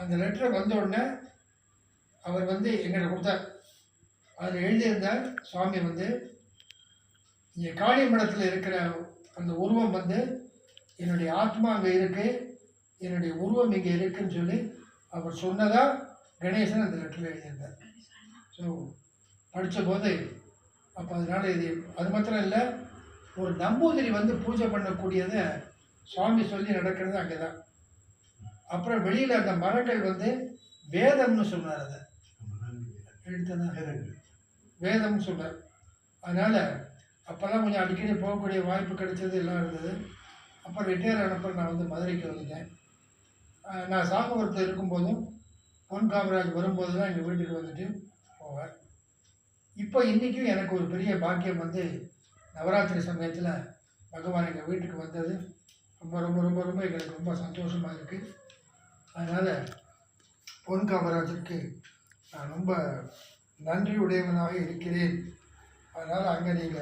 அந்த லெட்டரை வந்த உடனே அவர் வந்து எங்கிட்ட கொடுத்தார். அதில் எழுதியிருந்தார், சுவாமி வந்து இங்கே காளி மடத்தில் இருக்கிற அந்த உருவம் வந்து என்னுடைய ஆத்மா அங்கே இருக்குது, என்னுடைய உருவம் இங்கே இருக்குன்னு சொல்லி அவர் சொன்னதாக கணேசன் அந்த லெட்டரில் எழுதியிருந்தார். ஸோ படித்த போது அப்போ அதனால் இது அது மாத்திரம் இல்லை, ஒரு நம்பூதிரி வந்து பூஜை பண்ணக்கூடியதை சுவாமி சொல்லி நடக்கிறது அங்கே தான். அப்புறம் வெளியில் அந்த மரங்கள் வந்து வேதம்னு சொன்னார், அதை எடுத்ததான் வேதம்னு சொன்னார். அதனால் அப்போல்லாம் கொஞ்சம் அடிக்கடி போகக்கூடிய வாய்ப்பு கிடைச்சது எல்லாம் இருந்தது. அப்புறம் ரிட்டையர் ஆனப்போ நான் வந்து மதுரைக்கு வந்துட்டேன். நான் சாகுபுரத்தில் இருக்கும்போதும் பொன் காமராஜ் வரும்போது தான் எங்கள் வீட்டுக்கு வந்துட்டு போவேன். இப்போ இன்றைக்கும் எனக்கு ஒரு பெரிய பாக்கியம் வந்து நவராத்திரி சமயத்தில் பகவான் எங்கள் வீட்டுக்கு வந்தது ரொம்ப ரொம்ப ரொம்ப ரொம்ப எங்களுக்கு ரொம்ப சந்தோஷமாக இருக்குது. அதனால் பொன் காமராஜருக்கு நான் ரொம்ப நன்றியுடையவனாக இருக்கிறேன். அதனால் அங்கே நீங்கள்